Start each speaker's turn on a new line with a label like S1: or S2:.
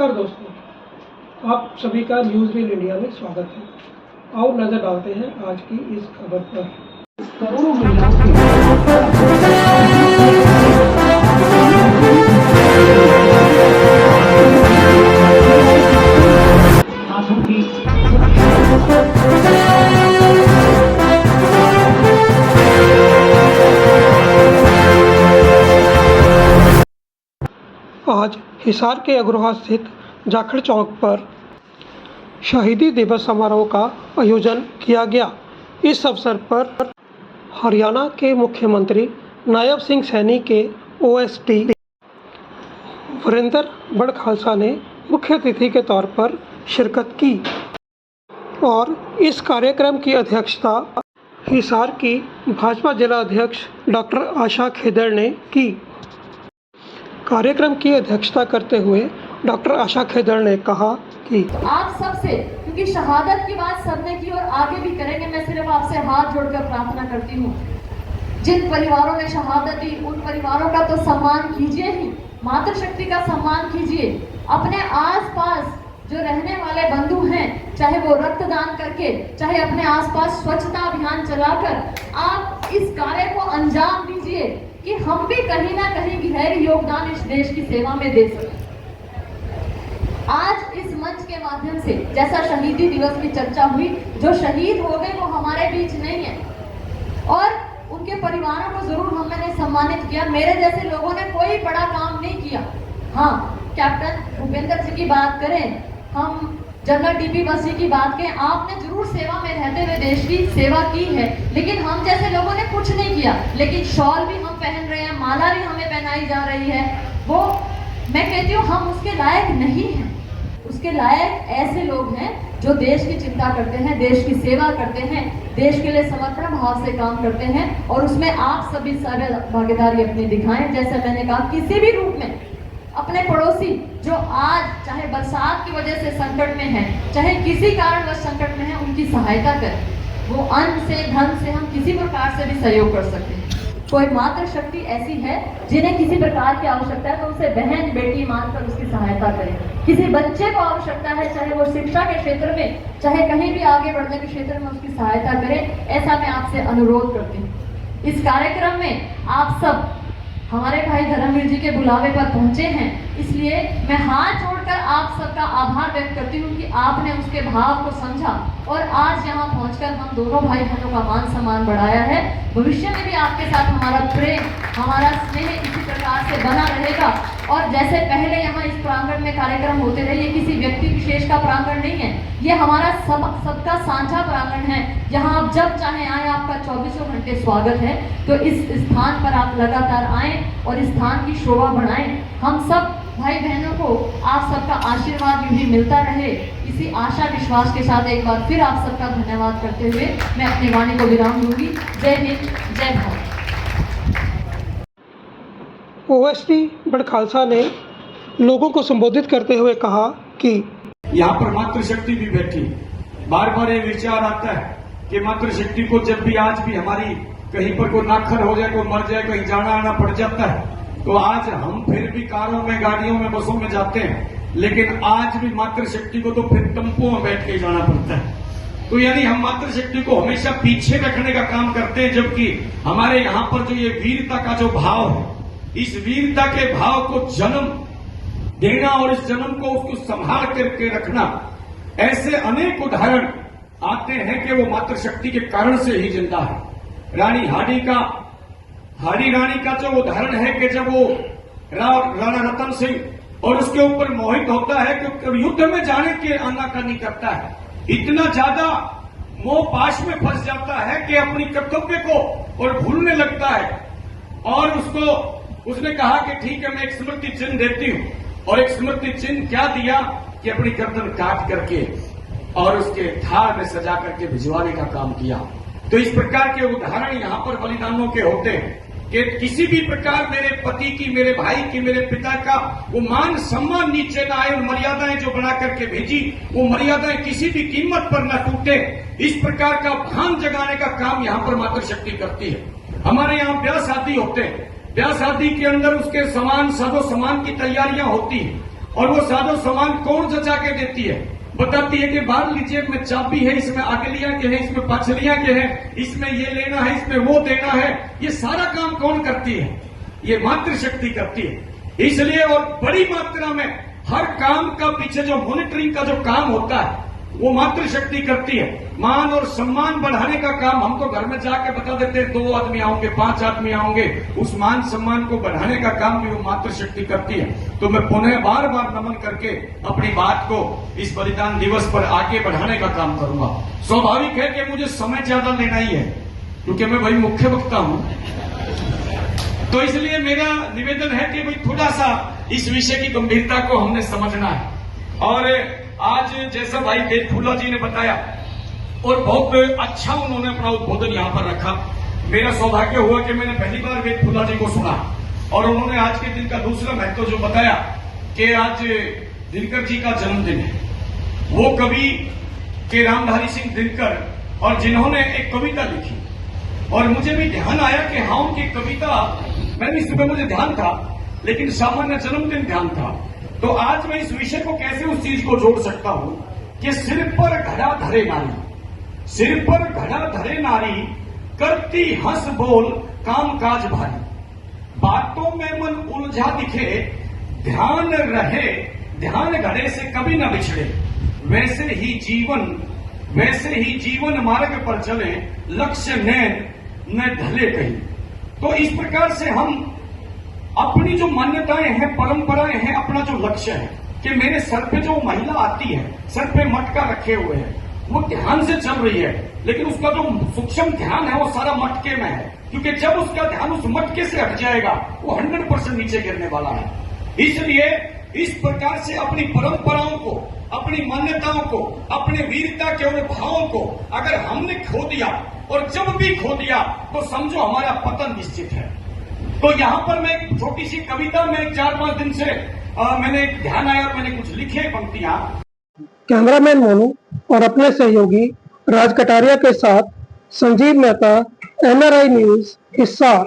S1: नमस्कार दोस्तों, आप सभी का न्यूज़ रील इंडिया में स्वागत है। आओ नजर डालते हैं आज की इस खबर पर। करोड़ों महिलाओं आज हिसार के अग्रोहा स्थित जाखड़ चौक पर शहीदी दिवस समारोह का आयोजन किया गया। इस अवसर पर हरियाणा के मुख्यमंत्री नायब सिंह सैनी के ओएसडी वीरेंद्र बड़ खालसा ने मुख्य अतिथि के तौर पर शिरकत की और इस कार्यक्रम की अध्यक्षता हिसार की भाजपा जिला अध्यक्ष डॉक्टर आशा खेदड़ ने की। कार्यक्रम की अध्यक्षता करते हुए डॉक्टर आशा खेदड़ ने कहा कि
S2: आप सबसे, क्योंकि शहादत की बात सबने की और आगे भी करेंगे, मैं सिर्फ आपसे हाथ जोड़कर प्रार्थना करती हूँ, जिन परिवारों ने शहादत दी उन परिवारों का तो सम्मान कीजिए ही, मातृशक्ति का सम्मान कीजिए। अपने आसपास जो रहने वाले बंधु हैं, चाहे वो रक्तदान करके, चाहे अपने आसपास स्वच्छता अभियान चलाकर आप इस कार्य को अंजाम दीजिए कि हम भी कहीं ना कहीं गहरी योगदान इस देश की सेवा में दे सकें। आज इस मंच के माध्यम से जैसा शहीदी दिवस की चर्चा हुई, जो शहीद हो गए वो हमारे बीच नहीं है और उनके परिवारों को जरूर हमने सम्मानित किया। मेरे जैसे लोगों ने कोई बड़ा काम नहीं किया। हाँ, कैप्टन भूपेंद्र जी की बात करें, हम जनरल डीपी बस जी की बात करें, आपने जरूर सेवा में रहते हुए देश की सेवा की है, लेकिन हम जैसे लोगों ने कुछ नहीं किया। लेकिन शॉल भी हम पहन रहे हैं, माला भी हमें पहनाई जा रही है, वो मैं कहती हूँ हम उसके लायक नहीं हैं। उसके लायक ऐसे लोग हैं जो देश की चिंता करते हैं, देश की सेवा करते हैं, देश के लिए समर्पण भाव से काम करते हैं और उसमें आप सभी सारे भागीदारी अपनी दिखाएं। जैसे मैंने कहा, किसी भी रूप में अपने पड़ोसी जो आज चाहे बरसात की वजह से संकट में है, चाहे किसी कारणवश संकट में है, उनकी सहायता करें। वो अन्न से, धन से, हम किसी प्रकार से भी सहयोग कर सकते हैं। कोई मातृशक्ति ऐसी है जिन्हें किसी प्रकार की आवश्यकता है तो उसे बहन बेटी मानकर उसकी सहायता करें। किसी बच्चे को आवश्यकता है, चाहे वो शिक्षा के क्षेत्र में, चाहे कहीं भी आगे बढ़ने के क्षेत्र में, उसकी सहायता करें। ऐसा मैं आपसे अनुरोध करती हूँ। इस कार्यक्रम में आप सब हमारे भाई धर्मवीर जी के बुलावे पर पहुंचे हैं, इसलिए मैं हाथ जोड़कर आप सबका आभार व्यक्त करती हूँ कि आपने उसके भाव को समझा और आज यहाँ पहुंचकर हम दोनों भाई बहनों का मान सम्मान बढ़ाया है। भविष्य में भी आपके साथ हमारा प्रेम, हमारा स्नेह इसी प्रकार से बना रहेगा और जैसे पहले यहाँ इस प्रांगण में कार्यक्रम होते रहे, ये किसी व्यक्ति विशेष का प्रांगण नहीं है, ये हमारा सबका साझा प्रांगण है। यहाँ आप जब चाहे आए, आपका 24 घंटे स्वागत है। तो इस स्थान पर आप लगातार आएं और इस स्थान की शोभा बढ़ाएं। हम सब भाई बहनों को आप सबका आशीर्वाद यूं ही मिलता रहे, इसी आशा विश्वास के साथ एक बार फिर आप सबका धन्यवाद करते हुए मैं अपनी वाणी को विराम दूंगी। जय हिंद, जय भारत।
S1: ओएसडी बड़ खालसा ने लोगों को संबोधित करते हुए कहा कि
S3: यहाँ पर मातृशक्ति भी बैठी। बार बार ये विचार आता है कि मातृशक्ति को जब भी, आज भी हमारी कहीं पर कोई नाखर हो जाए, कोई मर जाए, कहीं जाना आना पड़ जाता है, तो आज हम फिर भी कारों में, गाड़ियों में, बसों में जाते हैं, लेकिन आज भी मातृशक्ति को तो फिर टेम्पो में बैठ के जाना पड़ता है। तो यानी हम मातृशक्ति को हमेशा पीछे रखने का काम करते हैं, जबकि हमारे यहाँ पर जो ये वीरता का जो भाव है, इस वीरता के भाव को जन्म देना और इस जन्म को उसको संभाल करके रखना, ऐसे अनेक उदाहरण आते हैं कि वो मातृशक्ति के कारण से ही जिंदा है। रानी हाड़ी रानी का जो उदाहरण है कि जब वो राणा रतन सिंह और उसके ऊपर मोहित होता है कि युद्ध में जाने के आनाकानी करता है, इतना ज्यादा मोह पाश में फंस जाता है कि अपनी कर्तव्य को और भूलने लगता है और उसने कहा कि ठीक है, मैं एक स्मृति चिन्ह देती हूं। और एक स्मृति चिन्ह क्या दिया कि अपनी गर्दन काट करके और उसके थार में सजा करके भिजवाने का काम किया। तो इस प्रकार के उदाहरण यहाँ पर बलिदानों के होते हैं कि किसी भी प्रकार मेरे पति की, मेरे भाई की, मेरे पिता का वो मान सम्मान नीचे न आए और मर्यादाएं जो बना करके भेजी, वो मर्यादाएं किसी भी कीमत पर न टूटे, इस प्रकार का भान जगाने का काम यहाँ पर मातृशक्ति करती है। हमारे यहाँ ब्याह शादी होते हैं, ब्याह शादी के अंदर उसके साजो सामान की तैयारियां होती हैं और वो साजो सामान कौन जचा के देती है? बताती है कि बाहर लीजिए, में चाबी है, इसमें अगलियां के हैं, इसमें पछलियां के हैं, इसमें ये लेना है, इसमें वो देना है। ये सारा काम कौन करती है? ये मातृशक्ति करती है। इसलिए और बड़ी मात्रा में हर काम का पीछे जो मॉनिटरिंग का जो काम होता है वो मातृशक्ति करती है। मान और सम्मान बढ़ाने का काम हम तो घर में जाके बता देते हैं, 2 आदमी आओगे, 5 आदमी आओगे, उस मान सम्मान को बढ़ाने का काम भी वो मातृशक्ति करती है। तो मैं पुनः बार बार नमन करके अपनी बात को इस बलिदान दिवस पर आगे बढ़ाने का काम करूंगा। स्वाभाविक है कि मुझे समय ज्यादा लेना ही है, क्योंकि मैं भाई मुख्य वक्ता हूं। तो इसलिए मेरा निवेदन है कि भाई थोड़ा सा इस विषय की गंभीरता को हमने समझना है। और आज जैसा भाई वेद फूला जी ने बताया और बहुत अच्छा उन्होंने अपना उद्बोधन यहां पर रखा। मेरा सौभाग्य हुआ कि मैंने पहली बार वेद फूला जी को सुना और उन्होंने आज के दिन का दूसरा महत्व जो बताया कि आज दिनकर जी का जन्मदिन है। वो कवि के रामधारी सिंह दिनकर, और जिन्होंने एक कविता लिखी, और मुझे भी ध्यान आया कि हाँ उनकी कविता, मैंने सुबह मुझे ध्यान था लेकिन सामान्य जन्मदिन ध्यान था। तो आज मैं इस विषय को कैसे उस चीज को जोड़ सकता हूं कि सिर पर घड़ा धरे नारी, सिर पर घड़ा धरे नारी, करती हंस बोल काम काज भारी, बातों में मन उलझा दिखे, ध्यान रहे ध्यान घड़े से कभी न बिछड़े, वैसे ही जीवन मार्ग पर चले, लक्ष्य नैन न ढले कहीं। तो इस प्रकार से हम अपनी जो मान्यताएं हैं, परंपराएं हैं, अपना जो लक्ष्य है कि मेरे सर पे जो महिला आती है, सर पे मटका रखे हुए है, वो ध्यान से चल रही है, लेकिन उसका जो सूक्ष्म ध्यान है वो सारा मटके में है, क्योंकि जब उसका ध्यान उस मटके से हट जाएगा वो 100% नीचे गिरने वाला है। इसलिए इस प्रकार से अपनी परंपराओं को, अपनी मान्यताओं को, अपने वीरता के उन भावों को अगर हमने खो दिया, और जब भी खो दिया तो समझो हमारा पतन निश्चित है। तो यहां पर मैं एक छोटी सी कविता में 4-5 दिन से मैंने ध्यान आया और मैंने कुछ लिखे पंक्तियां।
S1: कैमरामैन मोनू और अपने सहयोगी राज कटारिया के साथ संजीव मेहता, NRI न्यूज, हिसार।